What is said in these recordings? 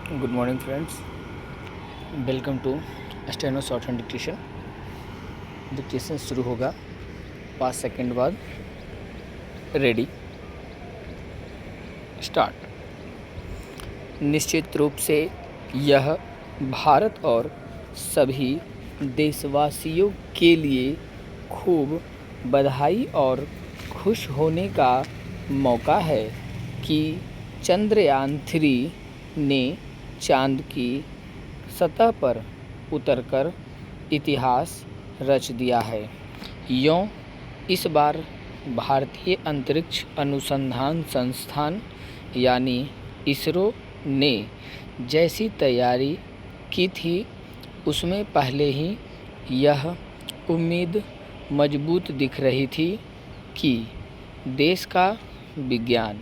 Good morning friends, welcome to steno shorthand dictation. Dictation शुरू होगा 5 second बाद। Ready, start. निश्चित रूप से यह भारत और सभी देशवासियों के लिए खूब बधाई और खुश होने का मौका है कि चंद्रयान-3 ने चाँद की सतह पर उतरकर इतिहास रच दिया है। यूँ इस बार भारतीय अंतरिक्ष अनुसंधान संस्थान यानी इसरो ने जैसी तैयारी की थी, उसमें पहले ही यह उम्मीद मजबूत दिख रही थी कि देश का विज्ञान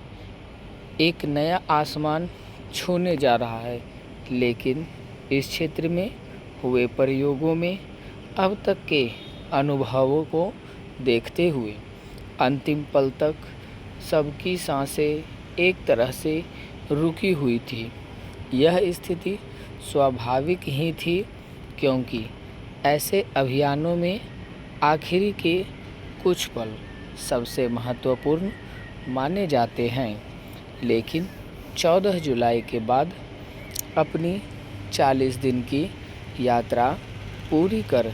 एक नया आसमान छूने जा रहा है। लेकिन इस क्षेत्र में हुए प्रयोगों में अब तक के अनुभवों को देखते हुए अंतिम पल तक सबकी सांसें एक तरह से रुकी हुई थी। यह स्थिति स्वाभाविक ही थी, क्योंकि ऐसे अभियानों में आखिरी के कुछ पल सबसे महत्वपूर्ण माने जाते हैं। लेकिन 14 जुलाई के बाद अपनी 40 दिन की यात्रा पूरी कर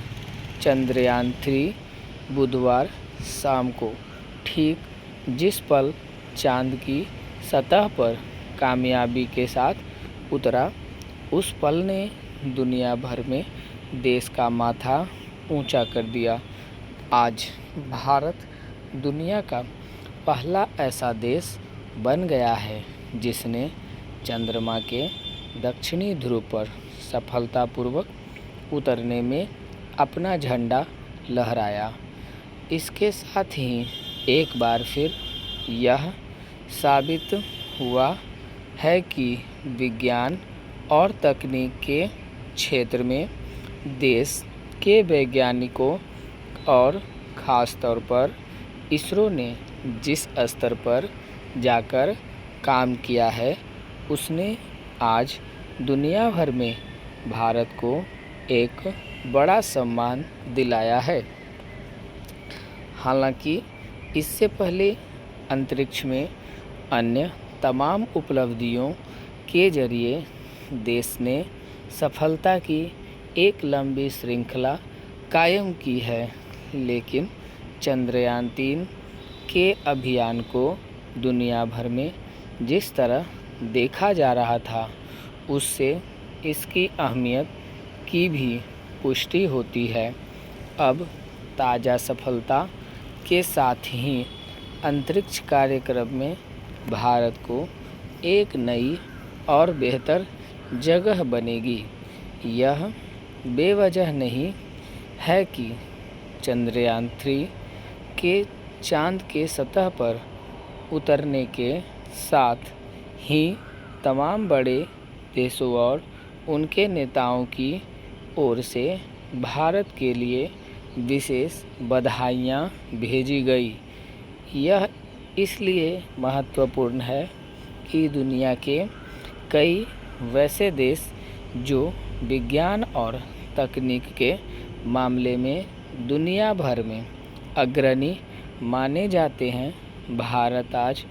चंद्रयान-3 बुधवार शाम को ठीक जिस पल चाँद की सतह पर कामयाबी के साथ उतरा, उस पल ने दुनिया भर में देश का माथा ऊंचा कर दिया। आज भारत दुनिया का पहला ऐसा देश बन गया है जिसने चंद्रमा के दक्षिणी ध्रुव पर सफलतापूर्वक उतरने में अपना झंडा लहराया। इसके साथ ही एक बार फिर यह साबित हुआ है कि विज्ञान और तकनीक के क्षेत्र में देश के वैज्ञानिकों और ख़ास तौर पर इसरो ने जिस स्तर पर जाकर काम किया है, उसने आज दुनिया भर में भारत को एक बड़ा सम्मान दिलाया है। हालांकि इससे पहले अंतरिक्ष में अन्य तमाम उपलब्धियों के जरिए देश ने सफलता की एक लंबी श्रृंखला कायम की है, लेकिन चंद्रयान-3 के अभियान को दुनिया भर में जिस तरह देखा जा रहा था, उससे इसकी अहमियत की भी पुष्टि होती है। अब ताज़ा सफलता के साथ ही अंतरिक्ष कार्यक्रम में भारत को एक नई और बेहतर जगह बनेगी। यह बेवजह नहीं है कि चंद्रयान-3 के चाँद के सतह पर उतरने के साथ ही तमाम बड़े देशों और उनके नेताओं की ओर से भारत के लिए विशेष बधाइयाँ भेजी गई। यह इसलिए महत्वपूर्ण है कि दुनिया के कई वैसे देश जो विज्ञान और तकनीक के मामले में दुनिया भर में अग्रणी माने जाते हैं, भारत आज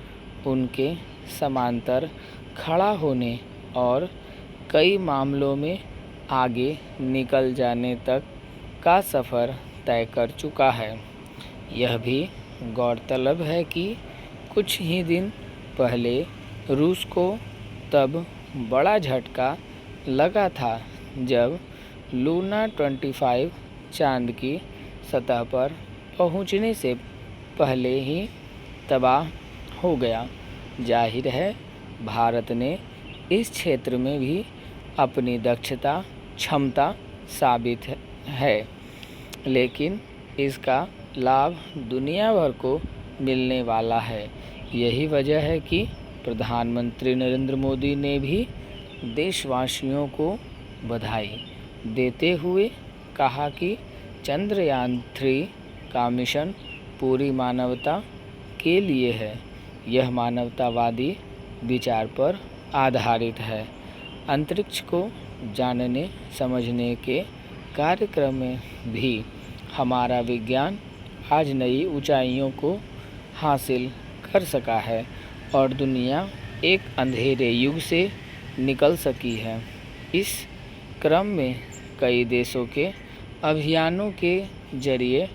उनके समांतर खड़ा होने और कई मामलों में आगे निकल जाने तक का सफ़र तय कर चुका है। यह भी गौरतलब है कि कुछ ही दिन पहले रूस को तब बड़ा झटका लगा था जब लूना 25 चाँद की सतह पर पहुंचने से पहले ही तबाह हो गया। जाहिर है, भारत ने इस क्षेत्र में भी अपनी दक्षता क्षमता साबित है, लेकिन इसका लाभ दुनिया भर को मिलने वाला है। यही वजह है कि प्रधानमंत्री नरेंद्र मोदी ने भी देशवासियों को बधाई देते हुए कहा कि चंद्रयान-3 का मिशन पूरी मानवता के लिए है। यह मानवतावादी विचार पर आधारित है। अंतरिक्ष को जानने समझने के कार्यक्रम में भी हमारा विज्ञान आज नई ऊंचाइयों को हासिल कर सका है और दुनिया एक अंधेरे युग से निकल सकी है। इस क्रम में कई देशों के अभियानों के जरिए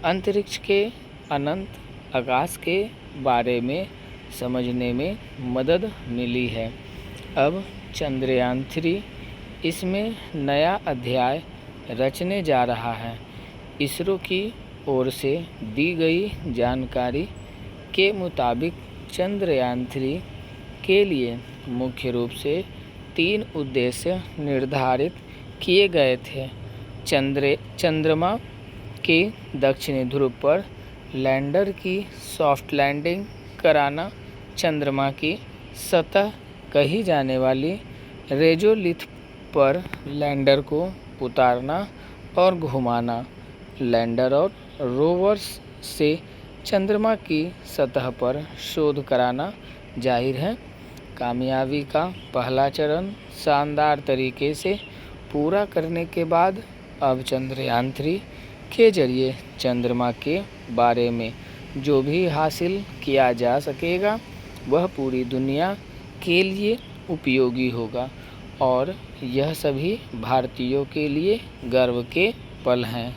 अंतरिक्ष के अनंत आकाश के बारे में समझने में मदद मिली है। अब चंद्रयान 3 इसमें नया अध्याय रचने जा रहा है। इसरो की ओर से दी गई जानकारी के मुताबिक चंद्रयान 3 के लिए मुख्य रूप से 3 उद्देश्य निर्धारित किए गए थे। चंद्रमा के दक्षिणी ध्रुव पर लैंडर की सॉफ्ट लैंडिंग कराना, चंद्रमा की सतह कही जाने वाली रेजोलिथ पर लैंडर को उतारना और घुमाना, लैंडर और रोवर्स से चंद्रमा की सतह पर शोध कराना। जाहिर है, कामयाबी का पहला चरण शानदार तरीके से पूरा करने के बाद अब चंद्रयान 3 के जरिए चंद्रमा के बारे में जो भी हासिल किया जा सकेगा वह पूरी दुनिया के लिए उपयोगी होगा और यह सभी भारतीयों के लिए गर्व के पल हैं।